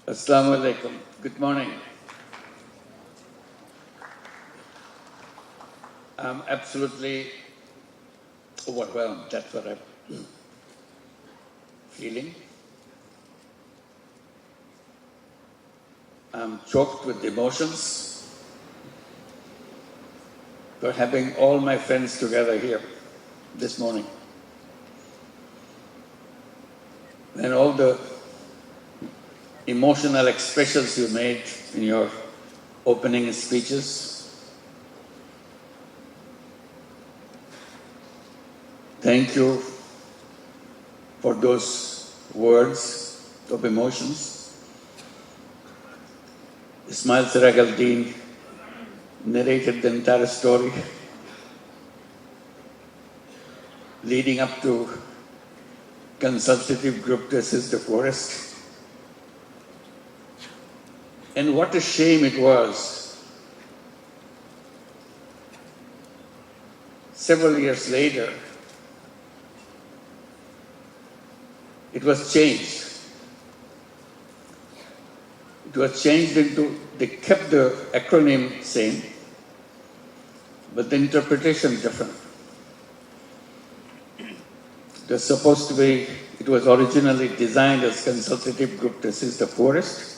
Assalamu alaikum. Good morning. I'm absolutely overwhelmed. That's what I'm feeling. I'm choked with emotions for having all my friends together here this morning. And all the emotional expressions you made in your opening speeches. Thank you for those words of emotions. Ismail Siraj al-Din narrated the entire story leading up to consultative group to assist the forest. And what a shame it was. Several years later, it was changed. It was changed into, they kept the acronym same, but the interpretation different. It was supposed to be, it was originally designed as consultative group to assist the forest.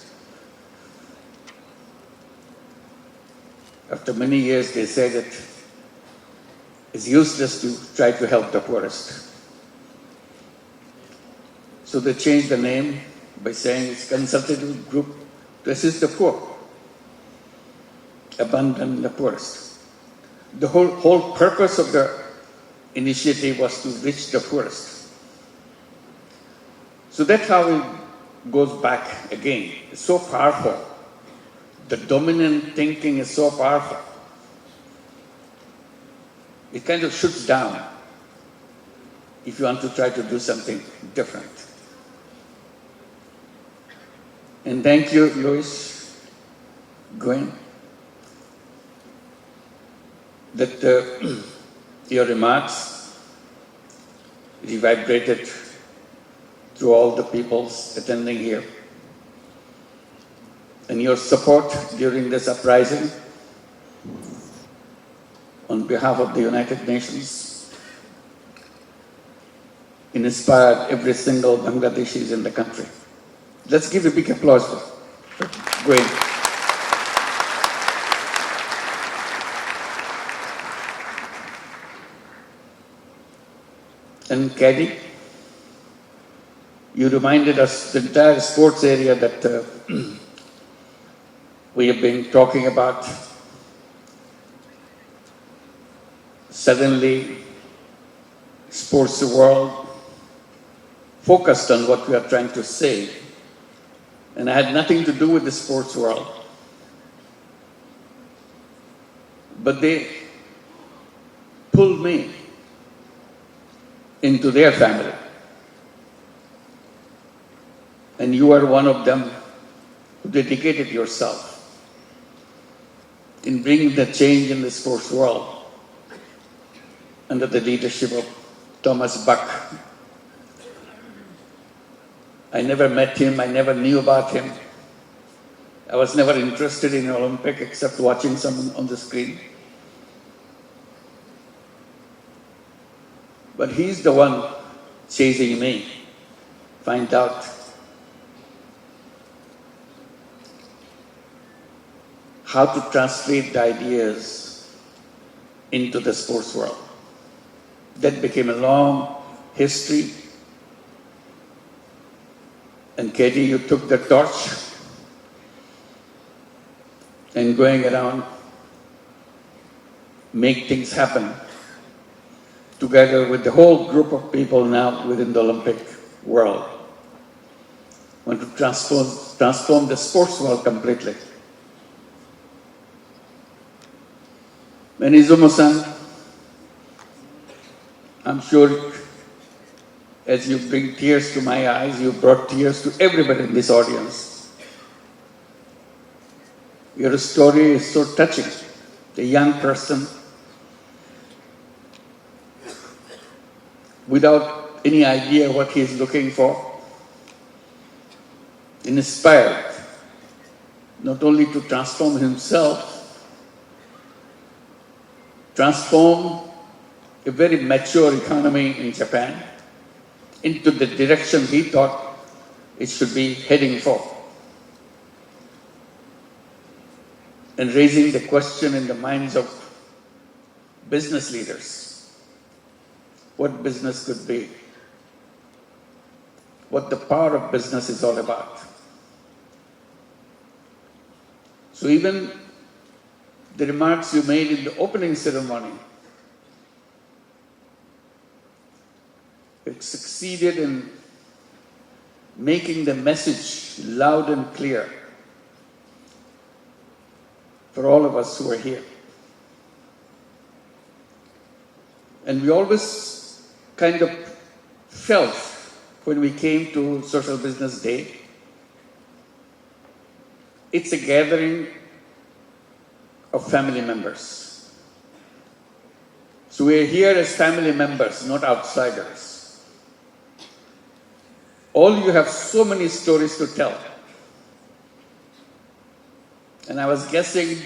After many years, they said that it's useless to try to help the forest. So they changed the name by saying it's consultative group to assist the poor, abandon the poorest. The whole purpose of the initiative was to reach the poorest. So that's how it goes back again. It's so powerful. The dominant thinking is so powerful. It kind of shuts down if you want to try to do something different. And thank you, Louis, Gwen, that your remarks reverberated through all the peoples attending here. And your support during this uprising on behalf of the United Nations inspired every single Bangladeshi in the country. Let's give a big applause for Gwen. And Caddy, you reminded us the entire sports area that we have been talking about. Suddenly, sports world focused on what we are trying to say. And I had nothing to do with the sports world. But they pulled me into their family. And you are one of them who dedicated yourself in bringing the change in the sports world under the leadership of Thomas Bach. I never met him, I never knew about him. I was never interested in Olympic except watching someone on the screen. But he's the one chasing me, find out how to translate the ideas into the sports world. That became a long history. And Katie, you took the torch and going around, make things happen together with the whole group of people now within the Olympic world. Want to transform the sports world completely. And Izumo-san, I'm sure as you bring tears to my eyes, you brought tears to everybody in this audience. Your story is so touching. The young person, without any idea what he is looking for, inspired not only to transform himself, transform a very mature economy in Japan into the direction he thought it should be heading for. And raising the question in the minds of business leaders, what business could be, what the power of business is all about. So even the remarks you made in the opening ceremony, it succeeded in making the message loud and clear for all of us who are here. And we always kind of felt when we came to Social Business Day, it's a gathering of family members. So we're here as family members, not outsiders. All you have so many stories to tell. And I was guessing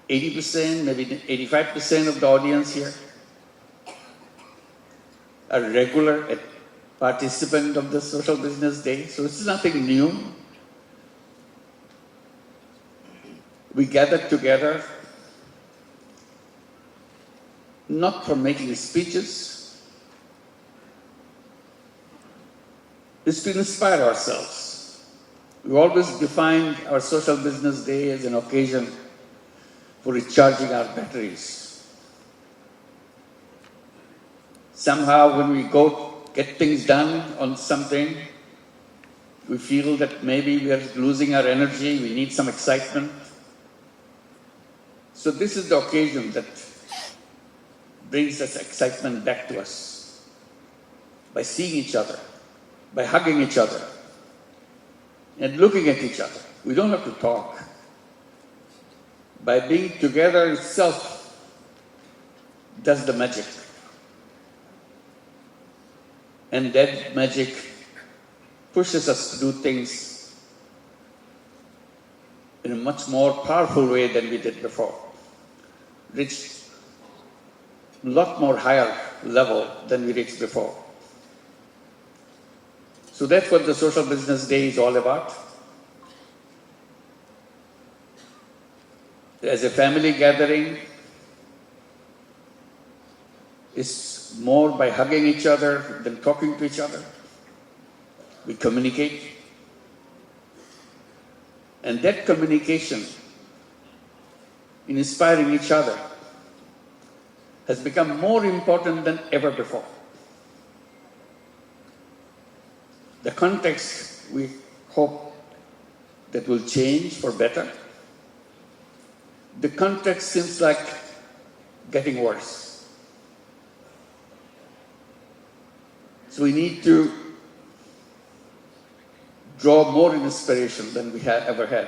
80%, maybe 85% of the audience here are regular participant of the Social Business Day. So it's nothing new. We gathered together not for making speeches, it's to inspire ourselves. We always defined our Social Business Day as an occasion for recharging our batteries. Somehow when we go get things done on something, we feel that maybe we are losing our energy, we need some excitement. So this is the occasion that brings us excitement back to us. By seeing each other, by hugging each other, and looking at each other. We don't have to talk. By being together itself does the magic. And that magic pushes us to do things in a much more powerful way than we did before. Reach a lot more higher level than we reached before. So that's what the Social Business Day is all about. As a family gathering, it's more by hugging each other than talking to each other. We communicate. And that communication in inspiring each other has become more important than ever before. The context, we hope that will change for better. The context seems like getting worse. So we need to draw more inspiration than we have ever had.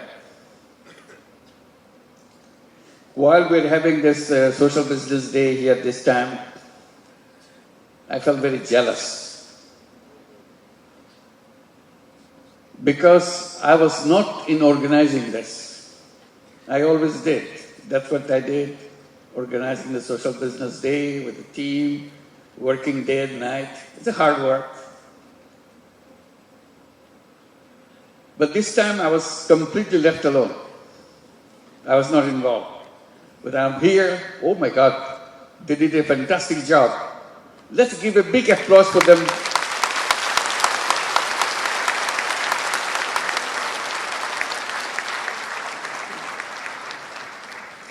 While we're having this Social Business Day here this time, I felt very jealous. Because I was not in organizing this. I always did. That's what I did, organizing the Social Business Day with the team, working day and night. It's a hard work. But this time I was completely left alone. I was not involved. But I'm here, oh my God, they did a fantastic job. Let's give a big applause for them.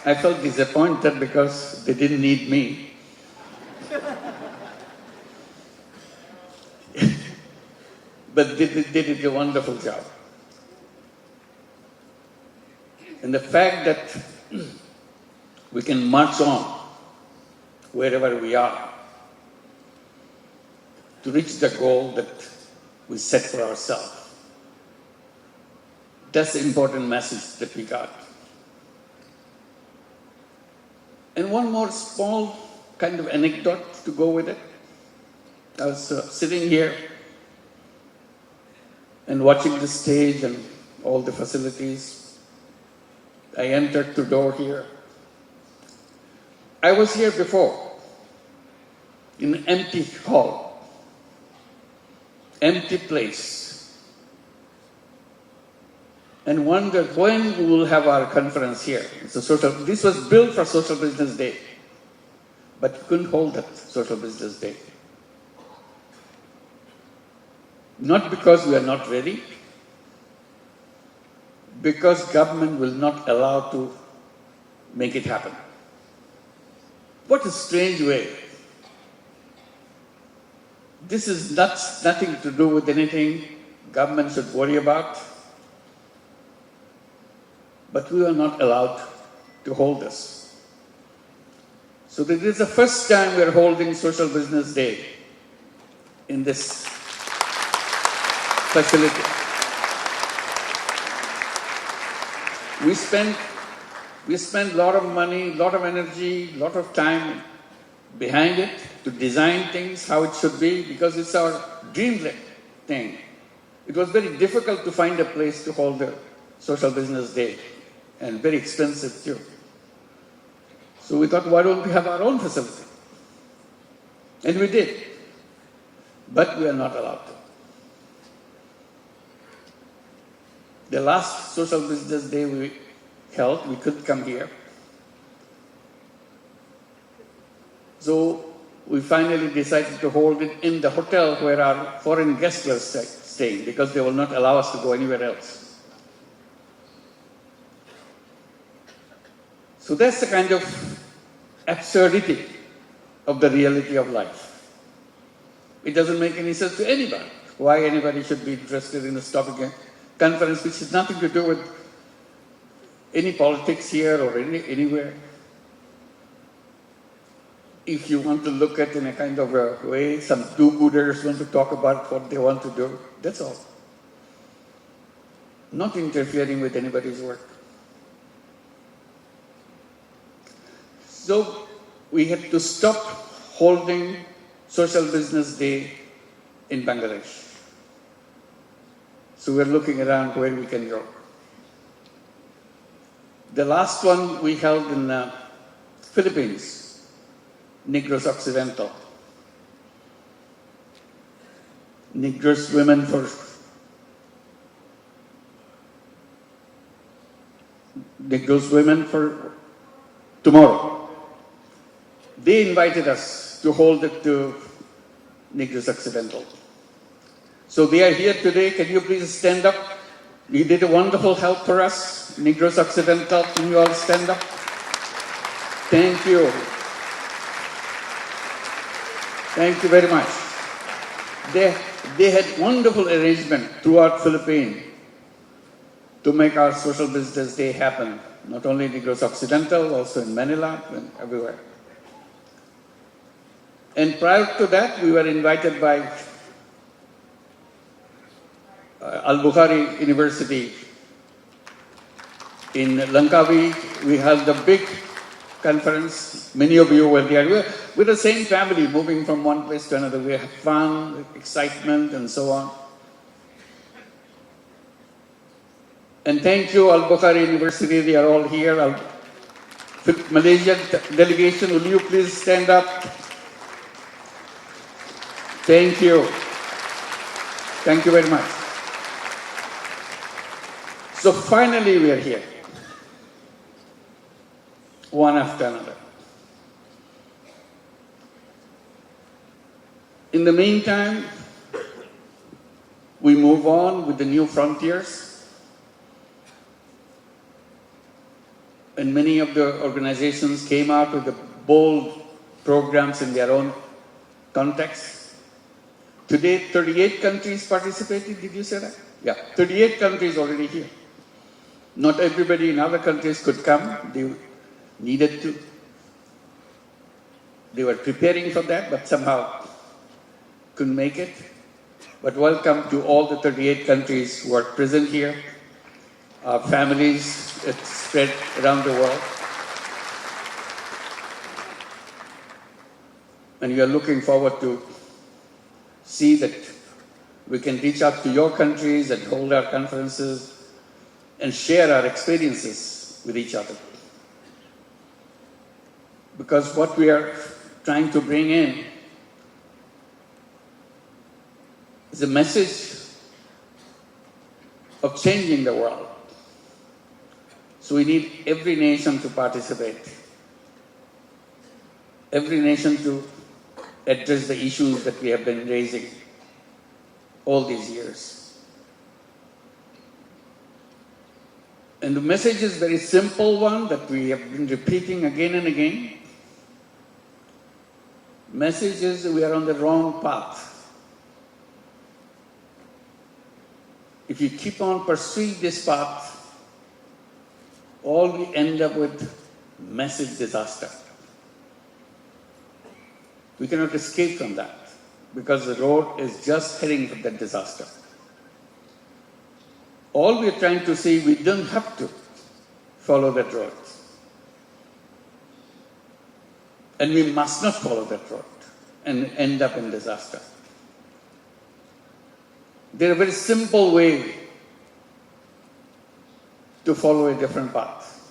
I felt disappointed because they didn't need me. But they did a wonderful job. And the fact that we can march on wherever we are to reach the goal that we set for ourselves. That's the important message that we got. And one more small kind of anecdote to go with it. I was sitting here and watching the stage, and all the facilities. I entered the door here. I was here before, in an empty hall, empty place, and wondered when we will have our conference here. This was built for Social Business Day, but we couldn't hold that Social Business Day. Not because we are not ready, because government will not allow to make it happen. What a strange way. This is nothing to do with anything government should worry about, but we are not allowed to hold this. So this is the first time we are holding Social Business Day in this facility. We spend a lot of money, a lot of energy, a lot of time behind it to design things how it should be, because it's our dream thing. It was very difficult to find a place to hold the Social Business Day, and very expensive too. So we thought, why don't we have our own facility? And we did. But we are not allowed to. The last Social Business Day we held, we couldn't come here. So we finally decided to hold it in the hotel where our foreign guests were staying, because they will not allow us to go anywhere else. So that's the kind of absurdity of the reality of life. It doesn't make any sense to anybody. Why anybody should be interested in a topic conference which has nothing to do with any politics here or anywhere. If you want to look at in a kind of a way, some do-gooders want to talk about what they want to do, that's all. Not interfering with anybody's work. So we had to stop holding Social Business Day in Bangladesh. So we're looking around where we can go. The last one we held in Philippines, Negros Occidental. Negros Women for Tomorrow. They invited us to hold it to Negros Occidental. So they are here today. Can you please stand up? You did a wonderful help for us, Negros Occidental. Can you all stand up? Thank you. Thank you very much. They had wonderful arrangement throughout Philippines to make our Social Business Day happen. Not only Negros Occidental, also in Manila and everywhere. And prior to that, we were invited by Al-Bukhari University in Langkawi. We held a big conference. Many of you were there. We're the same family, moving from one place to another. We had fun, excitement, and so on. And thank you, Al-Bukhari University. They are all here. Malaysian delegation, will you please stand up? Thank you. Thank you very much. So finally we are here, one after another. In the meantime, we move on with the new frontiers, and many of the organizations came out with the bold programs in their own context. Today, 38 countries participated, did you say that? Yeah, 38 countries already here. Not everybody in other countries could come. They needed to. They were preparing for that, but somehow couldn't make it. But welcome to all the 38 countries who are present here. Our families spread around the world. And we are looking forward to see that we can reach out to your countries and hold our conferences and share our experiences with each other. Because what we are trying to bring in is a message of changing the world. So we need every nation to participate, every nation to address the issues that we have been raising all these years. And the message is a very simple one that we have been repeating again and again. Message is we are on the wrong path. If you keep on pursuing this path, all we end up with massive disaster. We cannot escape from that because the road is just heading for that disaster. All we are trying to say, we don't have to follow that road. And we must not follow that road and end up in disaster. There is a very simple way to follow a different path.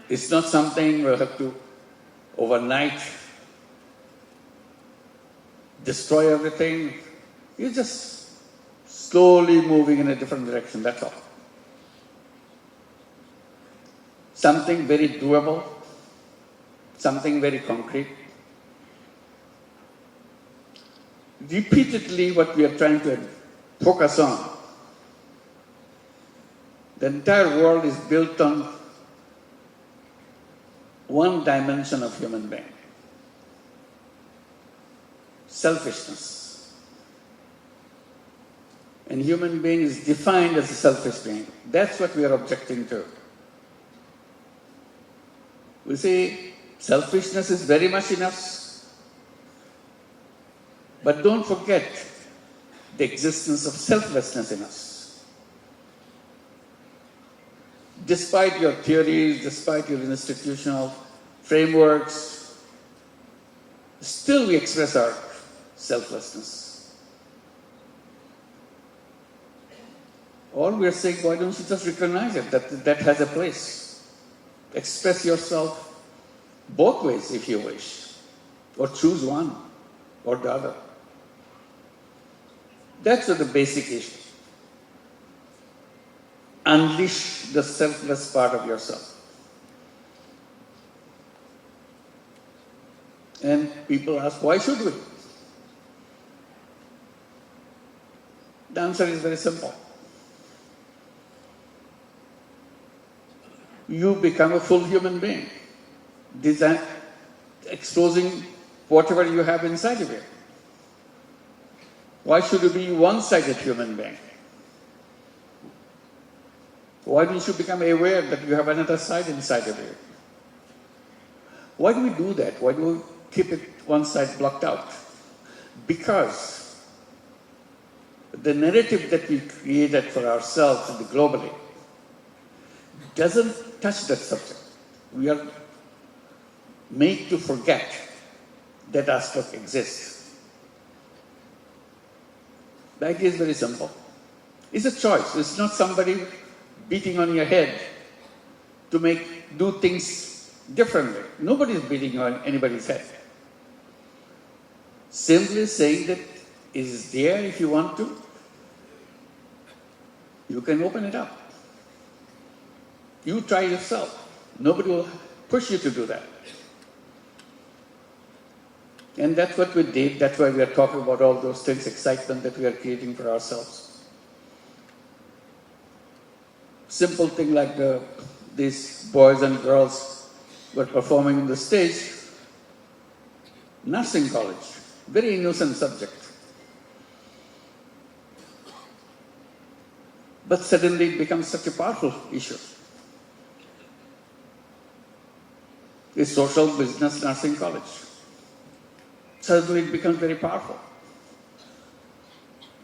It's not something we'll have to overnight destroy everything. You're just slowly moving in a different direction, that's all. Something very doable, something very concrete. Repeatedly, what we are trying to focus on, the entire world is built on one dimension of human being: selfishness. And human being is defined as a selfish being. That's what we are objecting to. We say selfishness is very much in us. But don't forget the existence of selflessness in us. Despite your theories, despite your institutional frameworks, still we express our selflessness. All we are saying, why don't you just recognize it, that has a place. Express yourself both ways if you wish, or choose one or the other. That's the basic issue. Unleash the selfless part of yourself. And people ask, why should we? The answer is very simple. You become a full human being, exposing whatever you have inside of you. Why should you be a one-sided human being? Why don't you become aware that you have another side inside of you? Why do we do that? Why do we keep it one side blocked out? Because the narrative that we created for ourselves and globally doesn't touch that subject. We are made to forget that aspect exists. The idea is very simple. It's a choice. It's not somebody beating on your head to do things differently. Nobody is beating on anybody's head. Simply saying that it is there if you want to. You can open it up. You try yourself. Nobody will push you to do that. And that's what we did. That's why we are talking about all those things, excitement that we are creating for ourselves. Simple thing like these boys and girls were performing on the stage. Nursing college, very innocent subject. But suddenly it becomes such a powerful issue. A social business nursing college. Suddenly it becomes very powerful.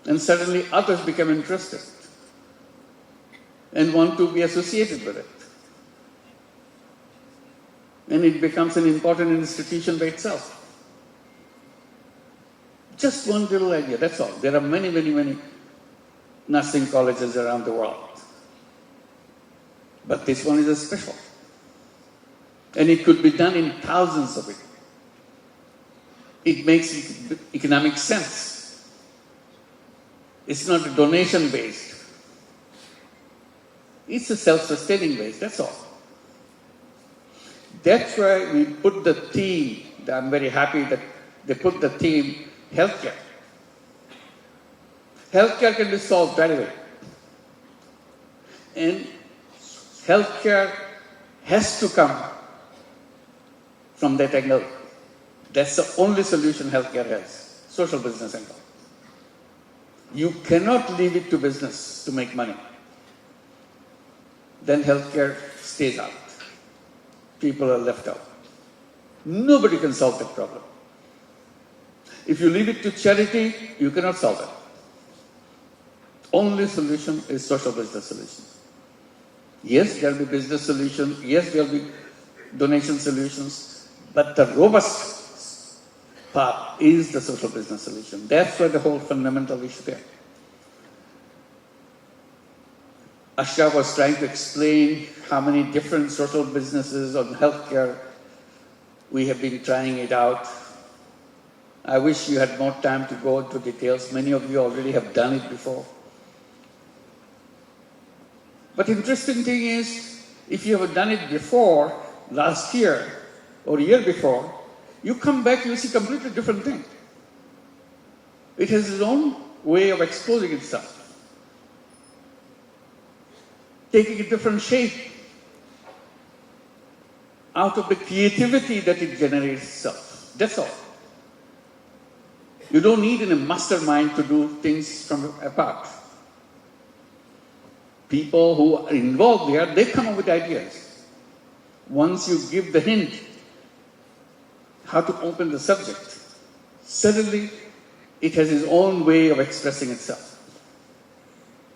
And suddenly others become interested and want to be associated with it. And it becomes an important institution by itself. Just one little idea, that's all. There are many nursing colleges around the world. But this one is a special. And it could be done in thousands of it. It makes economic sense. It's not a donation-based. It's a self-sustaining base, that's all. That's why we put the theme, I'm very happy that they put the theme, healthcare. Healthcare can be solved right away. And healthcare has to come from that angle. That's the only solution healthcare has, social business angle. You cannot leave it to business to make money. Then healthcare stays out. People are left out. Nobody can solve that problem. If you leave it to charity, you cannot solve it. Only solution is social business solution. Yes, there will be business solution. Yes, there will be donation solutions. But the robust part is the social business solution. That's where the whole fundamental issue there. Ashraf was trying to explain how many different social businesses on healthcare we have been trying it out. I wish you had more time to go into details. Many of you already have done it before. But interesting thing is, if you have done it before, last year or year before, you come back, you see completely different thing. It has its own way of exposing itself, taking a different shape out of the creativity that it generates itself. That's all. You don't need a mastermind to do things from apart. People who are involved there, they come up with ideas. Once you give the hint how to open the subject, suddenly it has its own way of expressing itself.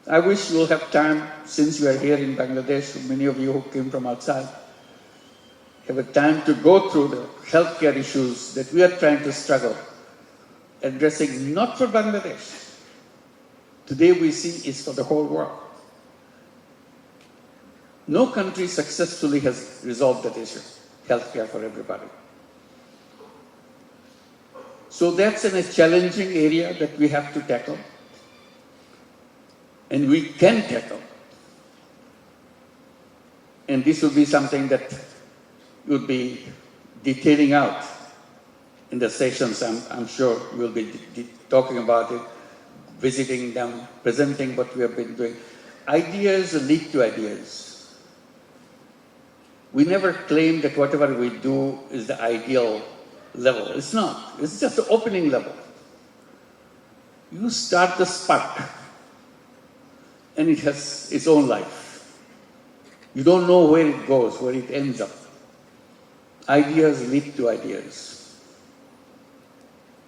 I wish you will have time, since you are here in Bangladesh, many of you who came from outside, have a time to go through the healthcare issues that we are trying to struggle, addressing not for Bangladesh. Today we see is for the whole world. No country successfully has resolved that issue, healthcare for everybody. So that's a challenging area that we have to tackle. And we can tackle. And this will be something that you'll be detailing out in the sessions. I'm sure we'll be talking about it, visiting them, presenting what we have been doing. Ideas lead to ideas. We never claim that whatever we do is the ideal level. It's not. It's just the opening level. You start the spark, and it has its own life. You don't know where it goes, where it ends up. Ideas lead to ideas.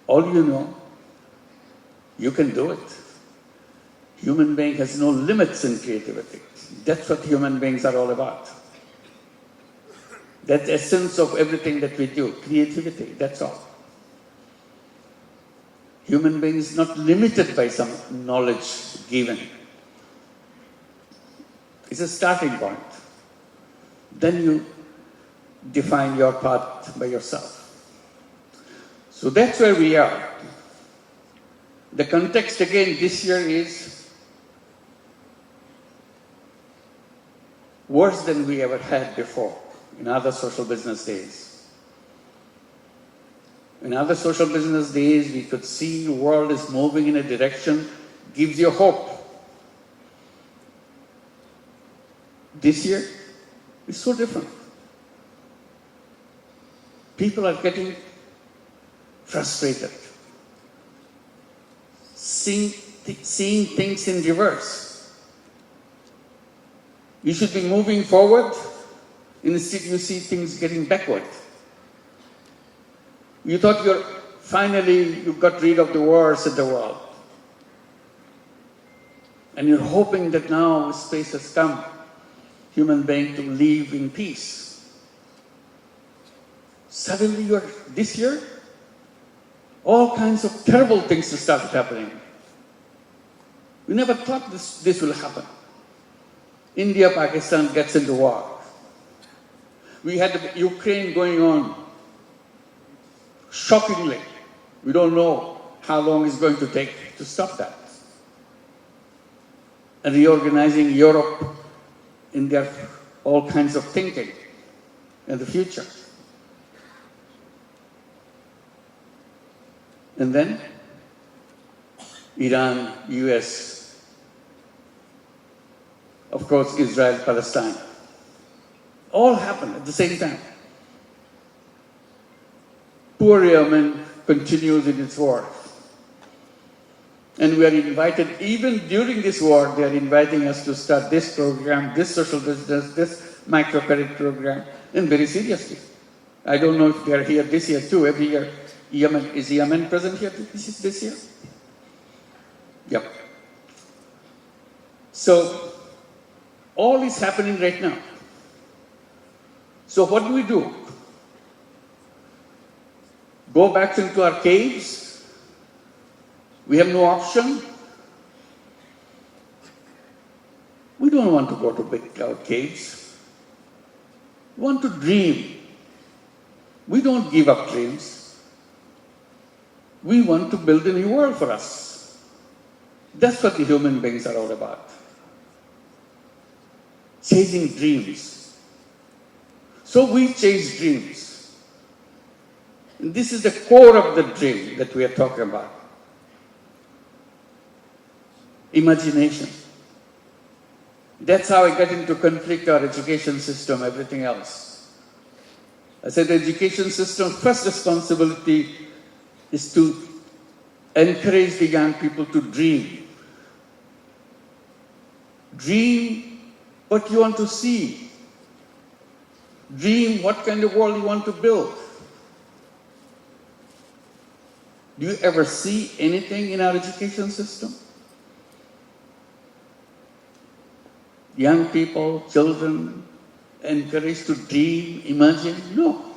All you know, you can do it. Human being has no limits in creativity. That's what human beings are all about. That's the essence of everything that we do, creativity, that's all. Human beings not limited by some knowledge given. It's a starting point. Then you define your path by yourself. So that's where we are. The context again this year is worse than we ever had before in other social business days. In other social business days, we could see the world is moving in a direction, gives you hope. This year is so different. People are getting frustrated, seeing things in reverse. You should be moving forward. Instead, you see things getting backward. You thought you got rid of the wars in the world. And you're hoping that now space has come, human being to live in peace. Suddenly this year, all kinds of terrible things started happening. We never thought this will happen. India, Pakistan gets into war. We had Ukraine going on. Shockingly, we don't know how long it's going to take to stop that. And reorganizing Europe in their all kinds of thinking in the future. And then Iran, US, of course Israel, Palestine. All happened at the same time. Poor Yemen continues in its war. And we are invited, even during this war, they are inviting us to start this program, this social business, this microcredit program, and very seriously. I don't know if they are here this year too. Every year, is Yemen present here this year? Yep. So, all is happening right now. So what do we do? Go back into our caves? We have no option? We don't want to go to big cloud caves. We want to dream. We don't give up dreams. We want to build a new world for us. That's what the human beings are all about. Chasing dreams. So we chase dreams. And this is the core of the dream that we are talking about. Imagination. That's how I get into conflict, our education system, everything else. I said the education system's first responsibility is to encourage the young people to dream. Dream what you want to see. Dream what kind of world you want to build. Do you ever see anything in our education system? Young people, children, encouraged to dream, imagine? No.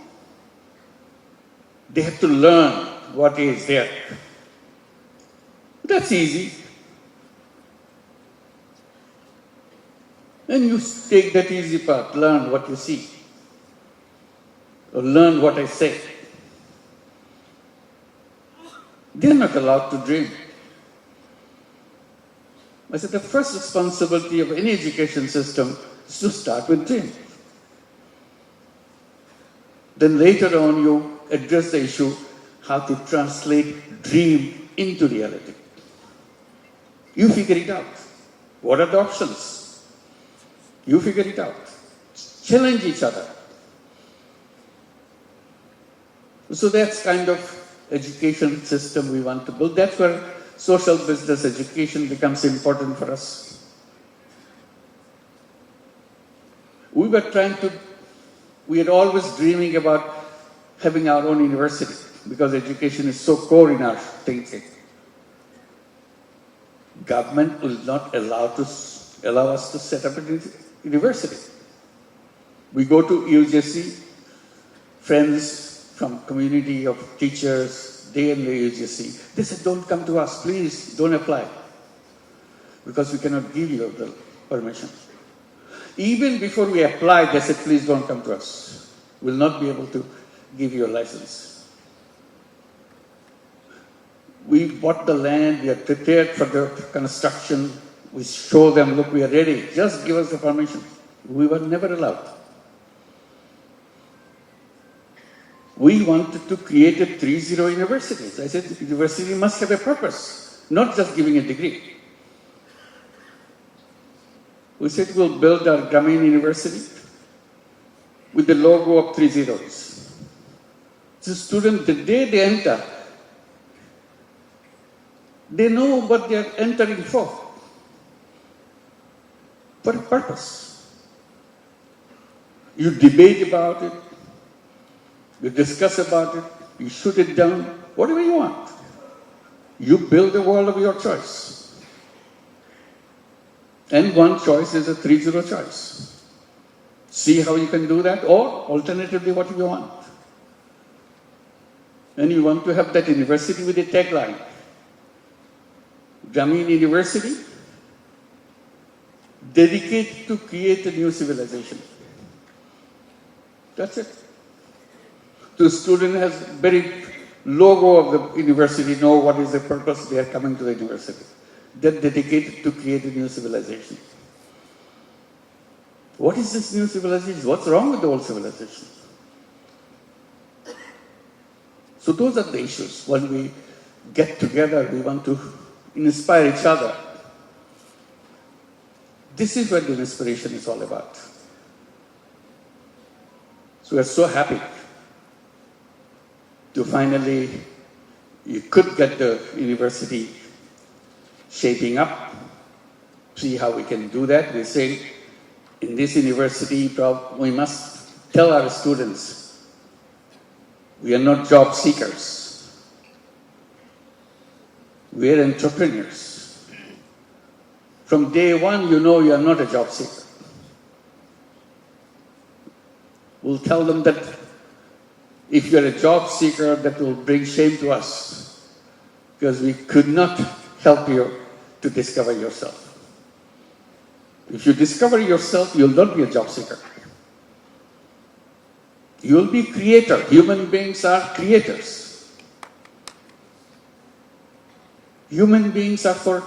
They have to learn what is there. That's easy. And you take that easy part, learn what you see. Or learn what I say. They're not allowed to dream. I said the first responsibility of any education system is to start with dream. Then later on you address the issue how to translate dream into reality. You figure it out. What are the options? You figure it out. Challenge each other. So that's kind of education system we want to build. That's where social business education becomes important for us. We are always dreaming about having our own university because education is so core in our thinking. Government will not allow us to set up a university. We go to UJC, friends from community of teachers, they in the UJC, they said, don't come to us, please, don't apply. Because we cannot give you the permission. Even before we applied, they said, please don't come to us. We'll not be able to give you a license. We bought the land, we are prepared for the construction. We show them, look, we are ready, just give us the permission. We were never allowed. We wanted to create a 3-0 universities. I said, the university must have a purpose, not just giving a degree. We said we'll build our Grameen University with the logo of 3 zeros. The student, the day they enter, they know what they are entering for a purpose. You debate about it, you discuss about it, you shoot it down, whatever you want. You build a world of your choice. And one choice is a 3-0 choice. See how you can do that, or alternatively what you want. And you want to have that university with a tagline. Grameen University dedicated to create a new civilization. That's it. The student has very logo of the university, know what is the purpose they are coming to the university. They're dedicated to create a new civilization. What is this new civilization? What's wrong with the old civilization? So those are the issues. When we get together, we want to inspire each other. This is what the inspiration is all about. So we're so happy to finally, you could get the university shaping up, see how we can do that. We're saying in this university, we must tell our students, we are not job seekers. We are entrepreneurs. From day one, you know you are not a job seeker. We'll tell them that if you're a job seeker, that will bring shame to us because we could not help you to discover yourself. If you discover yourself, you'll not be a job seeker. You'll be creator. Human beings are creators. Human beings are for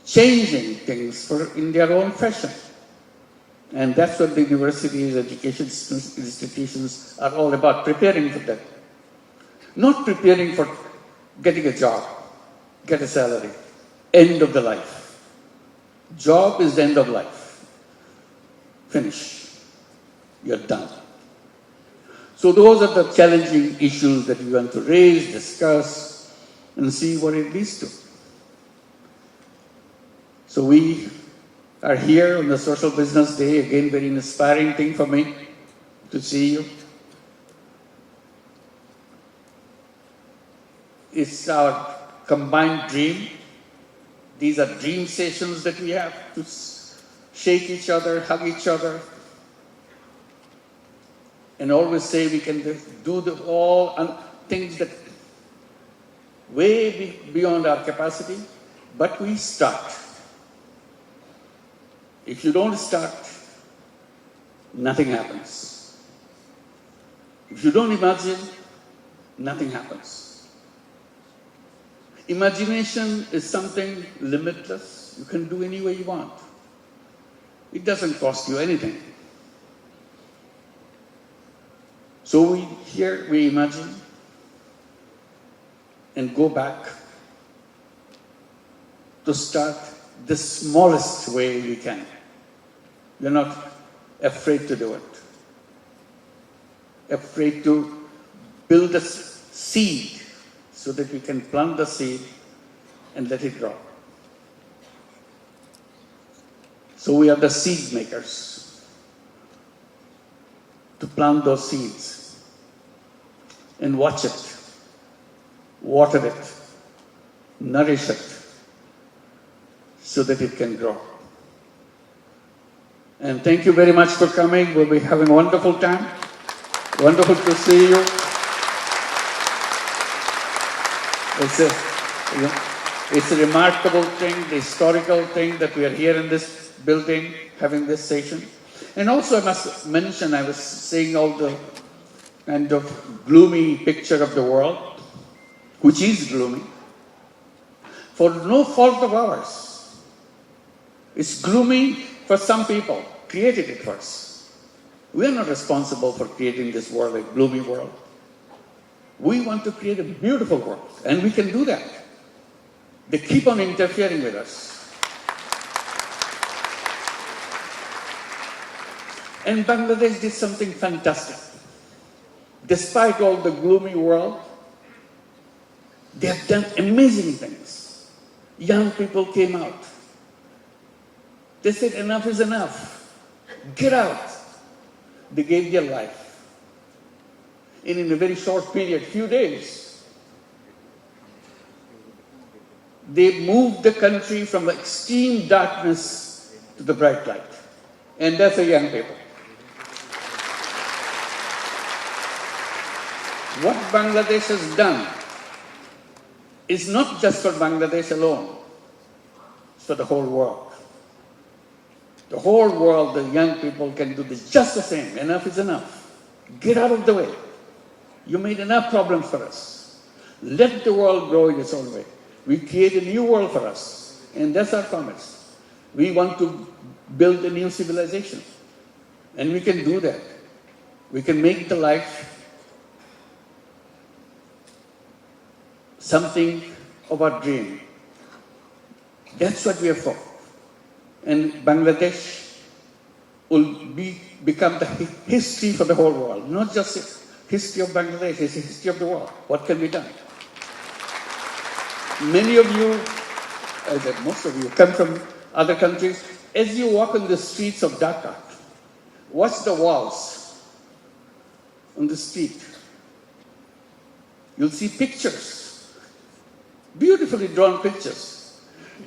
changing things in their own fashion. And that's what the universities, education institutions are all about, preparing for that. Not preparing for getting a job, get a salary, end of the life. Job is the end of life. Finish. You're done. So those are the challenging issues that we want to raise, discuss, and see what it leads to. So we are here on the Social Business Day, again very inspiring thing for me to see you. It's our combined dream. These are dream sessions that we have to shake each other, hug each other, and always say we can do all things that way beyond our capacity, but we start. If you don't start, nothing happens. If you don't imagine, nothing happens. Imagination is something limitless. You can do any way you want. It doesn't cost you anything. So we imagine and go back to start the smallest way we can. We're not afraid to do it. Afraid to build a seed so that we can plant the seed and let it grow. So we are the seed makers to plant those seeds and watch it, water it, nourish it, so that it can grow. And thank you very much for coming. We'll be having a wonderful time. Wonderful to see you. It's a remarkable thing, the historical thing that we are here in this building having this session. And also I must mention, I was seeing all the kind of gloomy picture of the world, which is gloomy, for no fault of ours. It's gloomy for some people, created it first. We are not responsible for creating this world, a gloomy world. We want to create a beautiful world, and we can do that. They keep on interfering with us. And Bangladesh did something fantastic. Despite all the gloomy world, they have done amazing things. Young people came out. They said, enough is enough. Get out. They gave their life. And in a very short period, few days, they moved the country from extreme darkness to the bright light. And that's the young people. What Bangladesh has done is not just for Bangladesh alone. It's for the whole world. The whole world, the young people can do this just the same. Enough is enough. Get out of the way. You made enough problems for us. Let the world grow in its own way. We create a new world for us. And that's our promise. We want to build a new civilization. And we can do that. We can make the life something of our dream. That's what we are for. And Bangladesh will become the history for the whole world. Not just a history of Bangladesh, it's a history of the world. What can be done? Many of you, most of you, come from other countries. As you walk on the streets of Dhaka, watch the walls on the street. You'll see pictures, beautifully drawn pictures.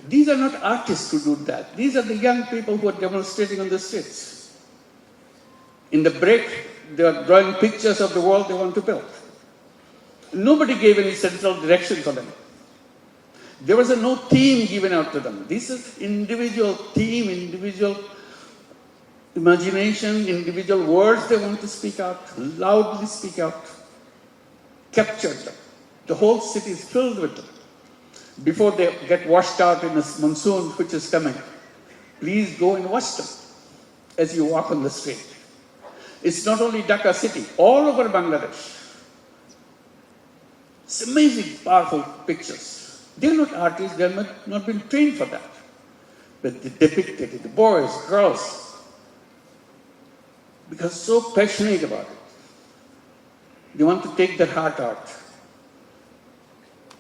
These are not artists who do that. These are the young people who are demonstrating on the streets. In the break, they are drawing pictures of the world they want to build. Nobody gave any central direction for them. There was no theme given out to them. This is individual theme, individual imagination, individual words they want to speak out, loudly speak out, captured them. The whole city is filled with them. Before they get washed out in this monsoon which is coming, please go and watch them as you walk on the street. It's not only Dhaka city, all over Bangladesh. It's amazing, powerful pictures. They're not artists, they're not been trained for that. But they depicted it, the boys, girls, because so passionate about it. They want to take their heart out,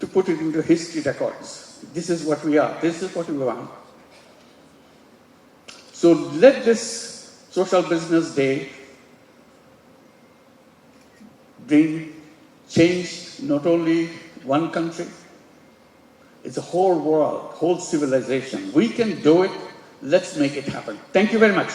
to put it into history records. This is what we are, this is what we want. So let this Social Business Day bring change, not only one country, it's a whole world, whole civilization. We can do it. Let's make it happen. Thank you very much.